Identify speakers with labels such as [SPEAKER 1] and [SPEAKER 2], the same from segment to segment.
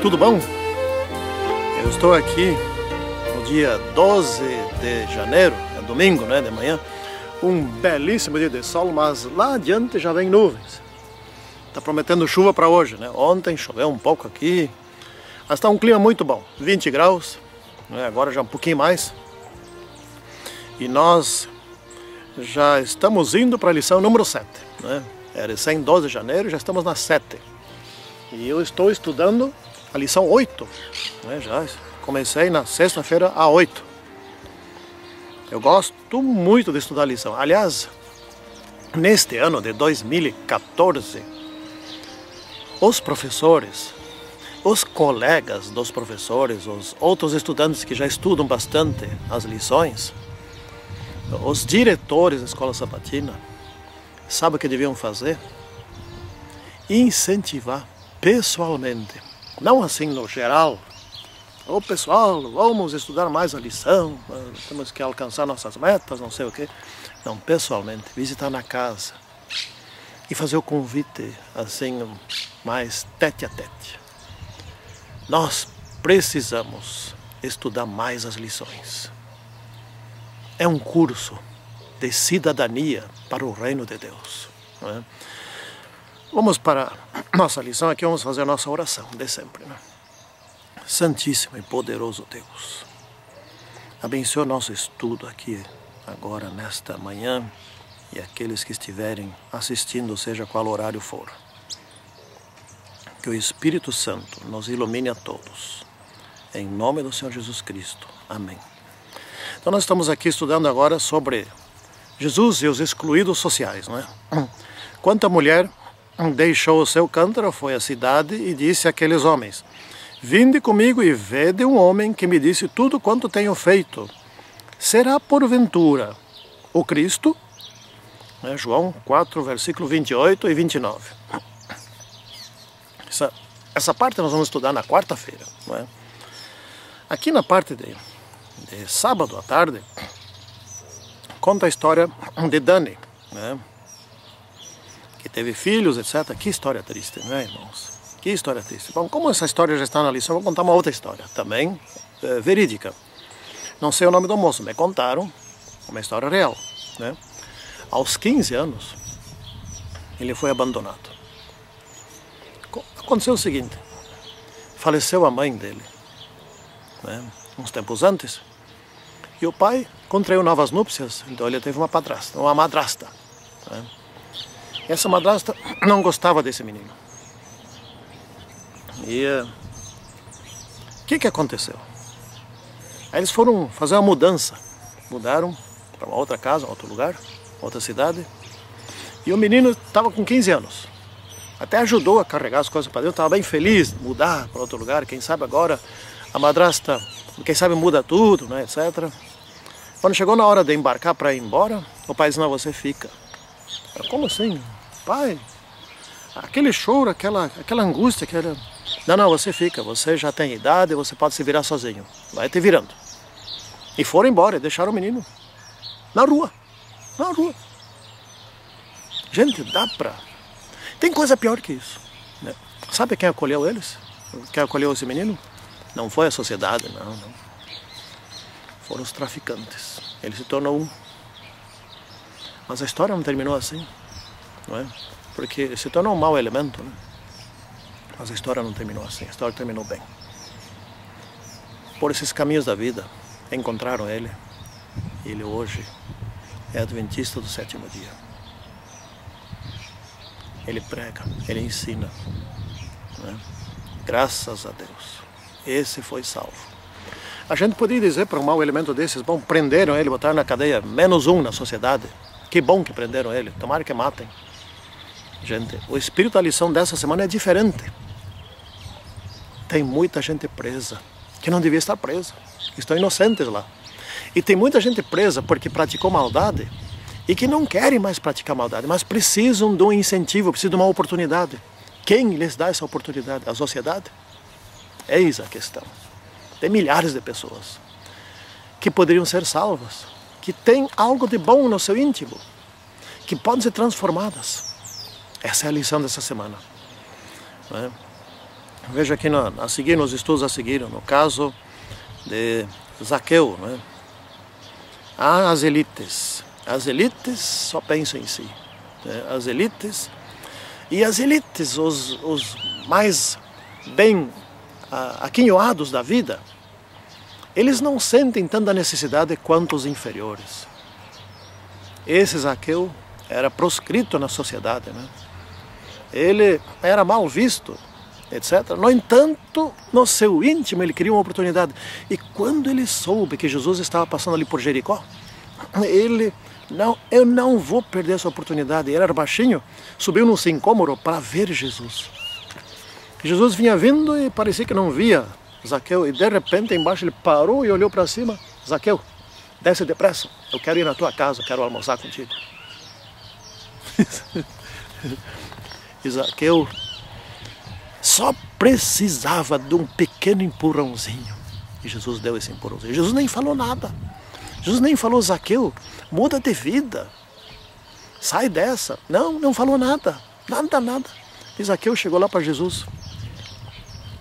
[SPEAKER 1] tudo bom? Eu estou aqui no dia 12 de janeiro, é domingo, né, de manhã. Um belíssimo dia de sol, mas lá adiante já vem nuvens. Está prometendo chuva para hoje, né? Ontem choveu um pouco aqui, mas está um clima muito bom, 20 graus, né? Agora já um pouquinho mais. E nós já estamos indo para a lição número 7, né? É recém 12 de janeiro, já estamos na 7. E eu estou estudando a lição 8, né? Já comecei na sexta-feira a 8. Eu gosto muito de estudar a lição. Aliás, neste ano de 2014, os professores, os colegas dos professores, os outros estudantes que já estudam bastante as lições, os diretores da escola sabatina, sabe o que deviam fazer? Incentivar pessoalmente, não assim no geral. Ô pessoal, vamos estudar mais a lição, temos que alcançar nossas metas, não sei o quê. Não, pessoalmente, visitar na casa e fazer o convite assim, mais tete a tete. Nós precisamos estudar mais as lições. É um curso de cidadania para o reino de Deus, não é? Vamos para a nossa lição aqui, vamos fazer a nossa oração de sempre, né? Santíssimo e poderoso Deus, abençoe o nosso estudo aqui agora nesta manhã e aqueles que estiverem assistindo, seja qual horário for. Que o Espírito Santo nos ilumine a todos, em nome do Senhor Jesus Cristo. Amém. Então nós estamos aqui estudando agora sobre Jesus e os excluídos sociais, não é? Quando a mulher deixou o seu cântaro, foi à cidade e disse àqueles homens: vinde comigo e vede um homem que me disse tudo quanto tenho feito. Será porventura o Cristo? João 4, versículo 28 e 29. Essa parte nós vamos estudar na quarta-feira, não é? Aqui na parte de sábado à tarde, conta a história de Dani, né? Que teve filhos, etc. Que história triste, não é, irmãos? Que história triste. Bom, como essa história já está na lição, eu vou contar uma outra história, também verídica. Não sei o nome do moço, me contaram uma história real, né? Aos 15 anos, ele foi abandonado. Aconteceu o seguinte: faleceu a mãe dele, né, uns tempos antes, e o pai contraiu novas núpcias, então ele teve uma madrasta, né? E essa madrasta não gostava desse menino. E o que aconteceu? Aí eles foram fazer uma mudança, mudaram para uma outra casa, outro lugar, outra cidade, e o menino estava com 15 anos. Até ajudou a carregar as coisas para dentro, estava bem feliz de mudar para outro lugar. Quem sabe agora a madrasta, quem sabe muda tudo, né, etc. Quando chegou na hora de embarcar para ir embora, o pai disse: não, você fica. Como assim? Pai, aquele choro, aquela angústia, Não, você fica, você já tem idade, você pode se virar sozinho. Vai te virando. E foram embora, deixaram o menino na rua. Na rua. Gente, dá pra... Tem coisa pior que isso, né? Sabe quem acolheu eles? Quem acolheu esse menino? Não foi a sociedade, não. Foram os traficantes. Ele se tornou um. Mas a história não terminou assim, não é? Porque se tornou um mau elemento, né? Mas a história não terminou assim, a história terminou bem. Por esses caminhos da vida, encontraram ele. Ele hoje é adventista do 7º dia. Ele prega, ele ensina, né? Graças a Deus, esse foi salvo. A gente poderia dizer para um mau elemento desses: bom, prenderam ele, botaram na cadeia, -1 na sociedade. Que bom que prenderam ele, tomara que matem. Gente, o espírito da lição dessa semana é diferente. Tem muita gente presa, que não devia estar presa, que estão inocentes lá. E tem muita gente presa porque praticou maldade e que não querem mais praticar maldade, mas precisam de um incentivo, precisam de uma oportunidade. Quem lhes dá essa oportunidade? A sociedade? Eis a questão. Tem milhares de pessoas que poderiam ser salvas, que têm algo de bom no seu íntimo, que podem ser transformadas. Essa é a lição dessa semana, não é? Veja aqui a seguir, nos estudos a seguir, no caso de Zaqueu, né? As elites só pensam em si, né? As elites, os mais bem aquinhoados da vida, eles não sentem tanta necessidade quanto os inferiores. Esse Zaqueu era proscrito na sociedade, né? Ele era mal visto, etc. No entanto, no seu íntimo, ele queria uma oportunidade. E quando ele soube que Jesus estava passando ali por Jericó, eu não vou perder essa oportunidade. Ele era baixinho, subiu num sicômoro para ver Jesus. Jesus vinha vindo e parecia que não via Zaqueu. E de repente, embaixo, ele parou e olhou para cima. Zaqueu, desce depressa, eu quero ir na tua casa, eu quero almoçar contigo. E Zaqueu só precisava de um pequeno empurrãozinho. E Jesus deu esse empurrãozinho. Jesus nem falou nada. Jesus nem falou, Zaqueu, muda de vida. Sai dessa. Não falou nada. Nada. E Zaqueu chegou lá para Jesus.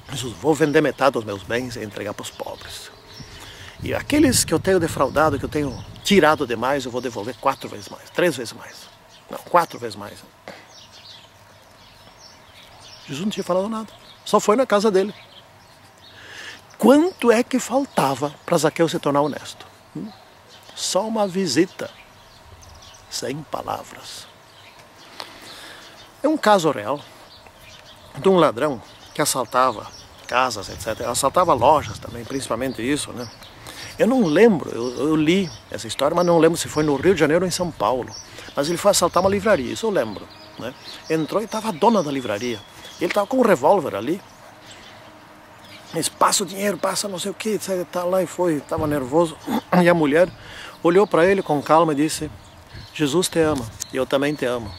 [SPEAKER 1] Jesus, vou vender metade dos meus bens e entregar para os pobres. E aqueles que eu tenho defraudado, que eu tenho tirado demais, eu vou devolver 4 vezes mais, 3 vezes mais. Não, 4 vezes mais. Jesus não tinha falado nada, só foi na casa dele. Quanto é que faltava para Zaqueu se tornar honesto? Só uma visita, sem palavras. É um caso real de um ladrão que assaltava casas, etc. Assaltava lojas também, principalmente isso, né? Eu não lembro, eu li essa história, mas não lembro se foi no Rio de Janeiro ou em São Paulo. Mas ele foi assaltar uma livraria, isso eu lembro, né? Entrou e estava a dona da livraria. Ele estava com um revólver ali. Eles passa o dinheiro, passa não sei o que, tá lá e foi, estava nervoso. E a mulher olhou para ele com calma e disse, Jesus te ama, e eu também te amo.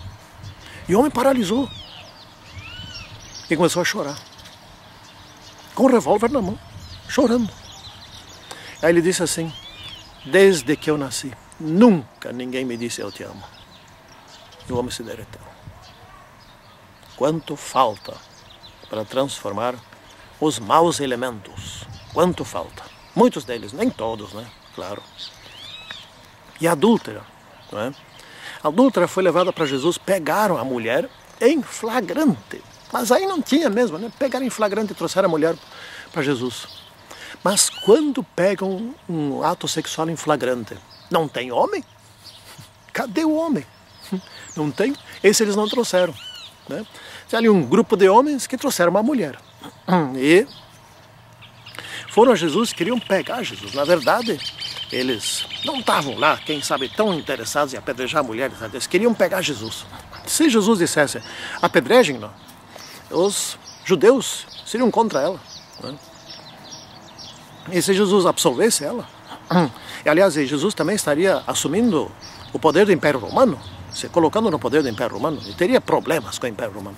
[SPEAKER 1] E o homem paralisou. E começou a chorar. Com o revólver na mão, chorando. Aí ele disse assim, desde que eu nasci, nunca ninguém me disse eu te amo. E o homem se derreteu. Quanto falta para transformar os maus elementos? Quanto falta? Muitos deles, nem todos, né? Claro. E a adúltera, não é? A adúltera foi levada para Jesus, pegaram a mulher em flagrante. Mas aí não tinha mesmo, né? Pegaram em flagrante e trouxeram a mulher para Jesus. Mas quando pegam um ato sexual em flagrante, não tem homem? Cadê o homem? Não tem? Esse eles não trouxeram, né? Tinha ali um grupo de homens que trouxeram uma mulher. E foram a Jesus, queriam pegar Jesus. Na verdade, eles não estavam lá, quem sabe, tão interessados em apedrejar a mulher. Eles queriam pegar Jesus. Se Jesus dissesse, apedrejem-no, os judeus seriam contra ela, né? E se Jesus absolvesse ela, e aliás, Jesus também estaria assumindo o poder do Império Romano, se colocando no poder do Império Romano, e teria problemas com o Império Romano.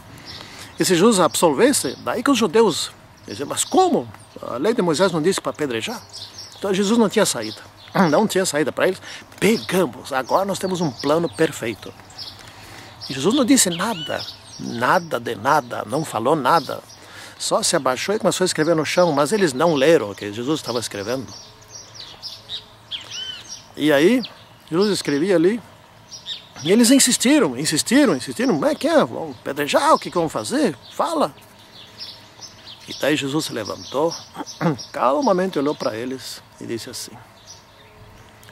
[SPEAKER 1] E se Jesus absolvesse, daí que os judeus diziam, mas como? A lei de Moisés não disse para apedrejar? Então Jesus não tinha saída. Não tinha saída para eles. Pegamos, agora nós temos um plano perfeito. E Jesus não disse nada, nada de nada, não falou nada. Só se abaixou e começou a escrever no chão, mas eles não leram o que Jesus estava escrevendo. E aí, Jesus escrevia ali, e eles insistiram, como é que é? Vão apedrejar, o que vão fazer? Fala. E daí Jesus se levantou, calmamente olhou para eles e disse assim,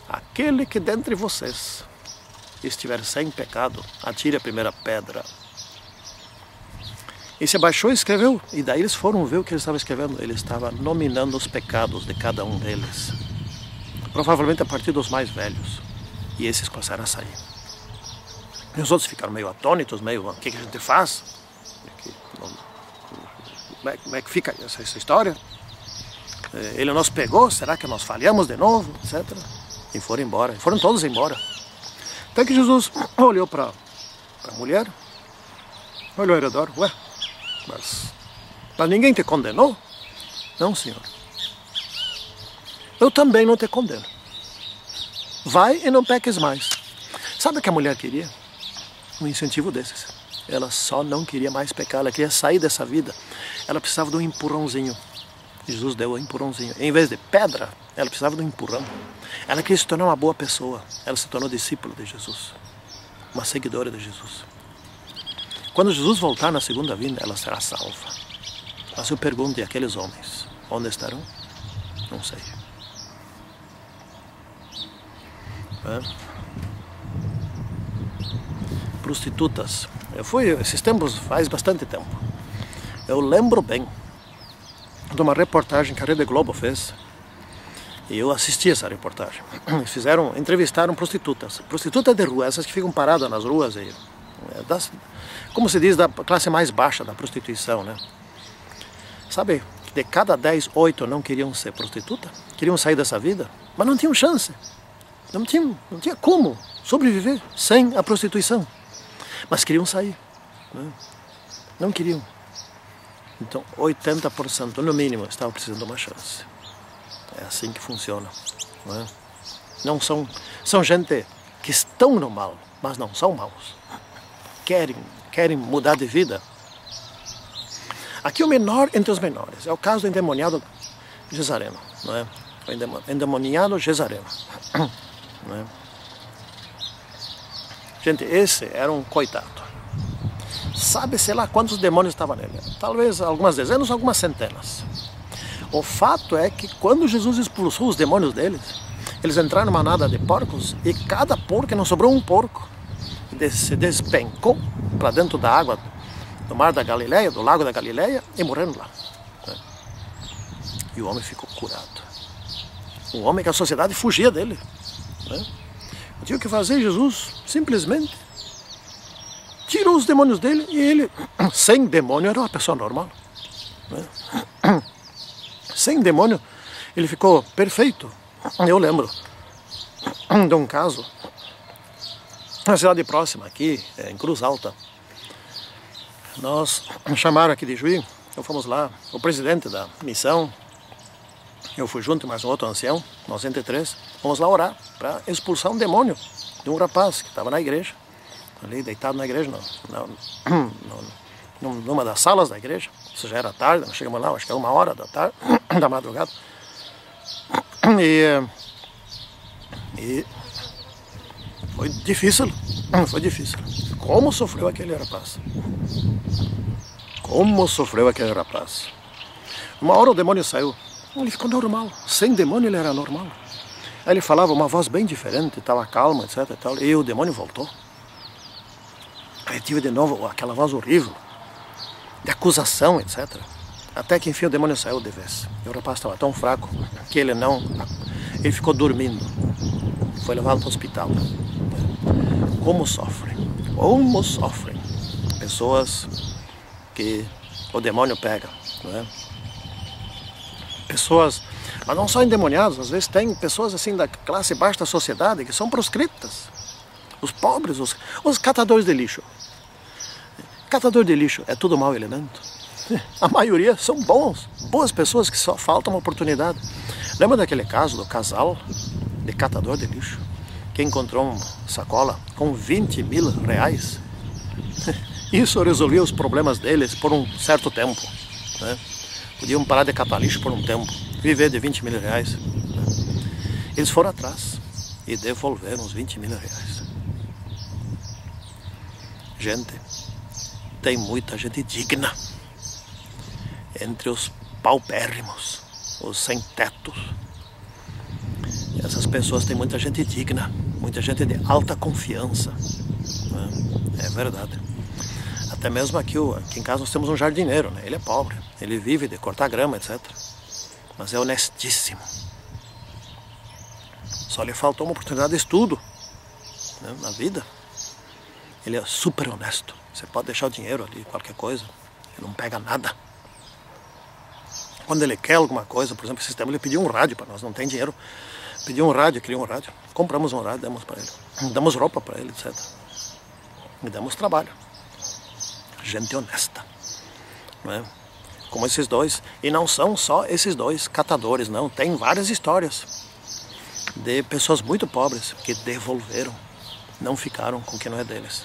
[SPEAKER 1] aquele que dentre vocês estiver sem pecado, atire a primeira pedra. E se abaixou e escreveu, e daí eles foram ver o que ele estava escrevendo. Ele estava nominando os pecados de cada um deles, provavelmente a partir dos mais velhos, e esses começaram a sair. E os outros ficaram meio atônitos, meio, o que a gente faz? Como é que fica essa história? Ele nos pegou, será que nós falhamos de novo, etc. E foram embora, foram todos embora. Até que Jesus olhou para a mulher, olhou ao redor, ué, mas ninguém te condenou? Não, Senhor. Eu também não te condeno. Vai e não peques mais. Sabe o que a mulher queria? Um incentivo desses. Ela só não queria mais pecar, ela queria sair dessa vida. Ela precisava de um empurrãozinho. Jesus deu um empurrãozinho. Em vez de pedra, ela precisava de um empurrão. Ela queria se tornar uma boa pessoa. Ela se tornou discípula de Jesus. Uma seguidora de Jesus. Quando Jesus voltar na segunda vinda, ela será salva. Mas eu pergunto, e aqueles homens? Onde estarão? Não sei. Prostitutas. Eu fui esses tempos, faz bastante tempo. Eu lembro bem de uma reportagem que a Rede Globo fez. E eu assisti essa reportagem. Entrevistaram prostitutas. Prostitutas de rua, essas que ficam paradas nas ruas. Como se diz, da classe mais baixa da prostituição, né? Sabe, de cada 10, 8 não queriam ser prostituta. Queriam sair dessa vida, mas não tinham chance. Não tinha como sobreviver sem a prostituição. Mas queriam sair. Né? Não queriam. Então, 80% no mínimo estavam precisando de uma chance. É assim que funciona. Né? Não são gente que estão no mal, mas não são maus. Querem mudar de vida. Aqui o menor entre os menores é o caso do endemoniado Gesareno. Não é? O endemoniado Gesareno. Não é? Gente, esse era um coitado. Sabe-se lá quantos demônios estavam nele. Talvez algumas dezenas, algumas centenas. O fato é que quando Jesus expulsou os demônios deles, eles entraram numa manada de porcos e cada porco, não sobrou um porco, se despencou para dentro da água do mar da Galileia, do lago da Galileia, e morreram lá. E o homem ficou curado. Um homem que a sociedade fugia dele. Não tinha o que fazer, Jesus simplesmente tirou os demônios dele e ele, sem demônio, era uma pessoa normal. Sem demônio, ele ficou perfeito. Eu lembro de um caso na cidade próxima, aqui, em Cruz Alta. Nós chamaram aqui de Juí, fomos lá, o presidente da missão, eu fui junto, mais um outro ancião, 93, fomos lá orar para expulsar um demônio de um rapaz que estava na igreja, ali deitado na igreja, numa das salas da igreja. Isso já era tarde, nós chegamos lá, acho que era 1h da tarde, da madrugada. E foi difícil. Como sofreu aquele rapaz? Como sofreu aquele rapaz? Uma hora o demônio saiu, ele ficou normal. Sem demônio ele era normal. Aí ele falava uma voz bem diferente, estava calma, etc. E o demônio voltou. Aí tive de novo aquela voz horrível, de acusação, etc. Até que enfim o demônio saiu de vez. E o rapaz estava tão fraco que ele ficou dormindo. Foi levado para o hospital. Como sofrem? Como sofrem? Pessoas que o demônio pega, não é? Pessoas, mas não só endemoniadas, às vezes tem pessoas assim da classe baixa da sociedade que são proscritas. Os pobres, os catadores de lixo. Catador de lixo é tudo mau elemento. A maioria são boas pessoas que só falta uma oportunidade. Lembra daquele caso do casal de catador de lixo que encontrou uma sacola com 20 mil reais? Isso resolvia os problemas deles por um certo tempo, né? Podiam parar de catar lixo por um tempo, viver de 20 mil reais. Eles foram atrás e devolveram os 20 mil reais. Gente, tem muita gente digna entre os paupérrimos, os sem tetos. Essas pessoas têm muita gente digna, muita gente de alta confiança, né? É verdade. Até mesmo aqui em casa nós temos um jardineiro, né? Ele é pobre, ele vive de cortar grama, etc. Mas é honestíssimo. Só lhe faltou uma oportunidade de estudo, né, na vida. Ele é super honesto. Você pode deixar o dinheiro ali, qualquer coisa, ele não pega nada. Quando ele quer alguma coisa, por exemplo, esse tempo ele pediu um rádio para nós, não tem dinheiro. Pediu um rádio, queria um rádio. Compramos um rádio, demos para ele. Damos roupa para ele, etc. E damos trabalho. Gente honesta, não é? Como esses dois. E não são só esses dois catadores, não. Tem várias histórias de pessoas muito pobres que devolveram, não ficaram com o que não é deles.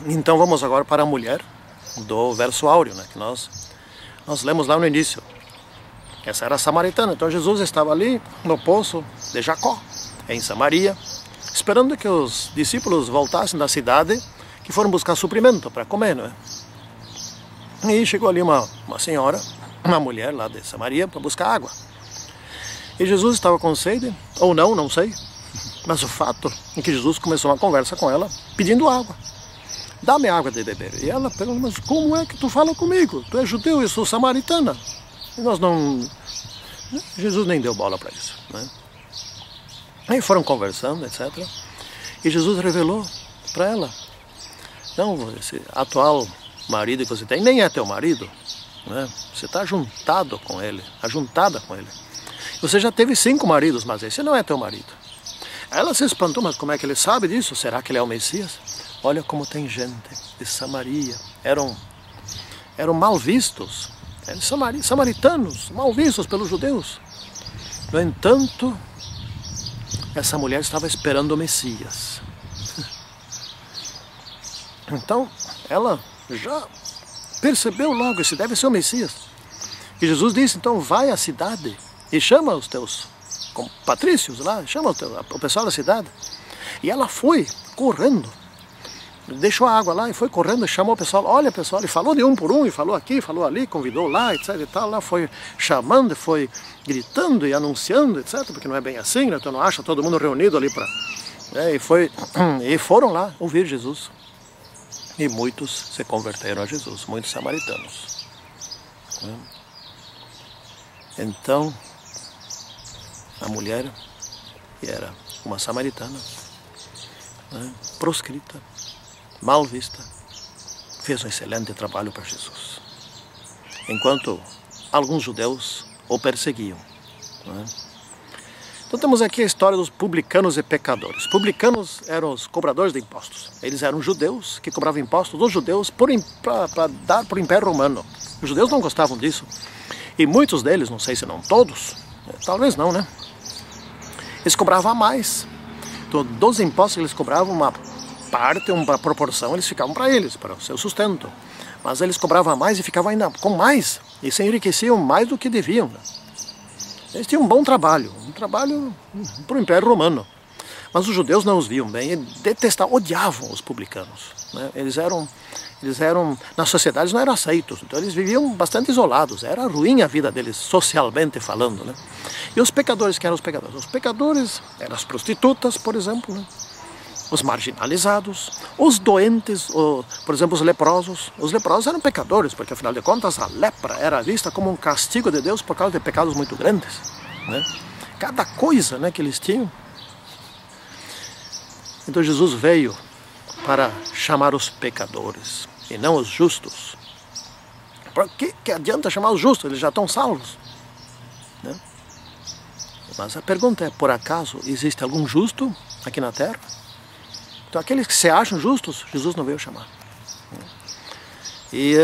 [SPEAKER 1] Então vamos agora para a mulher do verso áureo, né, que nós lemos lá no início. Essa era a samaritana. Então Jesus estava ali no poço de Jacó, em Samaria, esperando que os discípulos voltassem da cidade, que foram buscar suprimento para comer, não é? E chegou ali uma senhora, uma mulher lá de Samaria, para buscar água. E Jesus estava com sede, ou não, não sei. Mas o fato é que Jesus começou uma conversa com ela, pedindo água. Dá-me água de beber. E ela perguntou, mas como é que tu fala comigo? Tu és judeu, eu sou samaritana. E nós não... Jesus nem deu bola para isso, né? Aí foram conversando, etc. E Jesus revelou para ela, não, esse atual marido que você tem nem é teu marido, né? Você está juntado com ele, ajuntada com ele. Você já teve 5 maridos, mas esse não é teu marido. Ela se espantou, mas como é que ele sabe disso? Será que ele é o Messias? Olha como tem gente de Samaria, eram mal vistos, eram samaritanos, mal vistos pelos judeus. No entanto, essa mulher estava esperando o Messias. Então, ela já percebeu logo, esse deve ser o Messias. E Jesus disse, então vai à cidade e chama os teus patrícios lá, chama o pessoal da cidade. E ela foi correndo, deixou a água lá e foi correndo, chamou o pessoal, olha pessoal, e falou de um por um, e falou aqui, falou ali, convidou lá, etc e tal, lá foi chamando, foi gritando e anunciando, etc, porque não é bem assim, né? Tu não acha todo mundo reunido ali para... E foram lá ouvir Jesus. E muitos se converteram a Jesus, muitos samaritanos. Então, a mulher, que era uma samaritana, proscrita, mal vista, fez um excelente trabalho para Jesus. Enquanto alguns judeus o perseguiam. Então temos aqui a história dos publicanos e pecadores. Publicanos eram os cobradores de impostos. Eles eram judeus que cobravam impostos dos judeus para dar para o Império Romano. Os judeus não gostavam disso. E muitos deles, não sei se não todos, talvez não, né? Eles cobravam a mais. Então, dos impostos que eles cobravam, uma parte, uma proporção, eles ficavam para eles, para o seu sustento. Mas eles cobravam a mais e ficavam ainda com mais. E se enriqueciam mais do que deviam, né? Eles tinham um bom trabalho, para o Império Romano. Mas os judeus não os viam bem, e detestavam, odiavam os publicanos, né? Eles eram, nas sociedades não eram aceitos, então eles viviam bastante isolados, era ruim a vida deles, socialmente falando, né? E os pecadores, que eram os pecadores? Os pecadores eram as prostitutas, por exemplo, né? Os marginalizados, os doentes, por exemplo, os leprosos. Os leprosos eram pecadores, porque afinal de contas a lepra era vista como um castigo de Deus por causa de pecados muito grandes, né? Cada coisa, né, que eles tinham. Então Jesus veio para chamar os pecadores e não os justos. Por que adianta chamar os justos? Eles já estão salvos, né? Mas a pergunta é, por acaso existe algum justo aqui na terra? Então aqueles que se acham justos, Jesus não veio chamar. E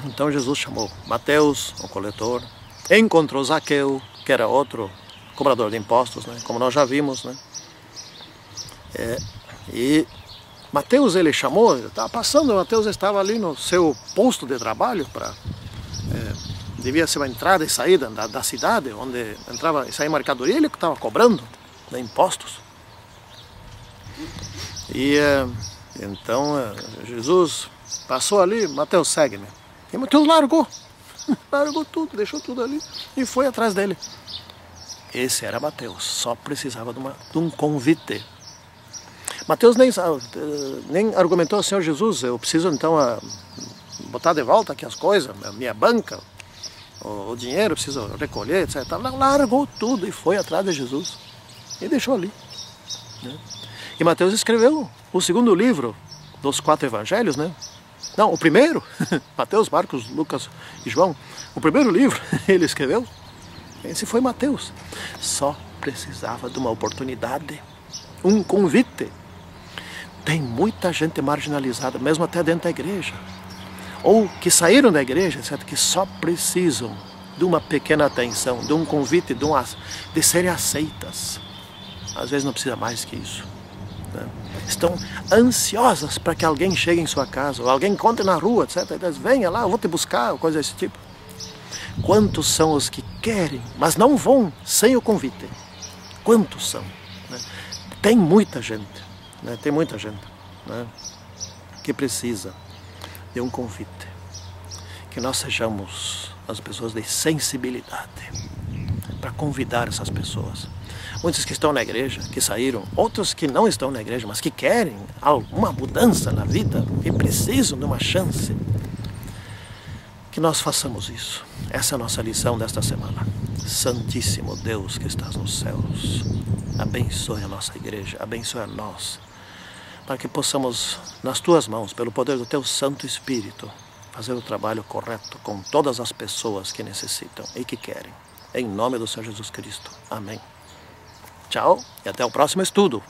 [SPEAKER 1] então Jesus chamou Mateus, o coletor, encontrou Zaqueu, que era outro cobrador de impostos, né? Como nós já vimos, né? E Mateus ele chamou, estava passando, Mateus estava ali no seu posto de trabalho, devia ser uma entrada e saída da cidade, onde entrava e saía mercadoria, ele estava cobrando, né, impostos. E então Jesus passou ali, Mateus, segue-me. E Mateus largou tudo, deixou tudo ali e foi atrás dele. Esse era Mateus, só precisava de um convite. Mateus nem argumentou, Senhor Jesus, eu preciso então botar de volta aqui as coisas, a minha banca, o dinheiro, eu preciso recolher, etc. Largou tudo e foi atrás de Jesus e deixou ali, né? E Mateus escreveu o segundo livro dos 4 evangelhos, né? Não, o primeiro, Mateus, Marcos, Lucas e João, o primeiro livro ele escreveu, esse foi Mateus. Só precisava de uma oportunidade, um convite. Tem muita gente marginalizada, mesmo até dentro da igreja, ou que saíram da igreja, etc., que só precisam de uma pequena atenção, de um convite, de serem aceitas. Às vezes não precisa mais que isso. né? Estão ansiosas para que alguém chegue em sua casa, ou alguém encontre na rua, etc. Eles, venha lá, eu vou te buscar, coisa desse tipo. Quantos são os que querem, mas não vão sem o convite? Quantos são? Né? Tem muita gente, né? Tem muita gente, né? Que precisa de um convite. Que nós sejamos as pessoas de sensibilidade para convidar essas pessoas. Muitos que estão na igreja, que saíram, outros que não estão na igreja, mas que querem alguma mudança na vida, que precisam de uma chance. Que nós façamos isso. Essa é a nossa lição desta semana. Santíssimo Deus que estás nos céus, abençoe a nossa igreja, abençoe a nós, para que possamos, nas tuas mãos, pelo poder do teu Santo Espírito, fazer o trabalho correto com todas as pessoas que necessitam e que querem. Em nome do Senhor Jesus Cristo. Amém. Tchau e até o próximo estudo.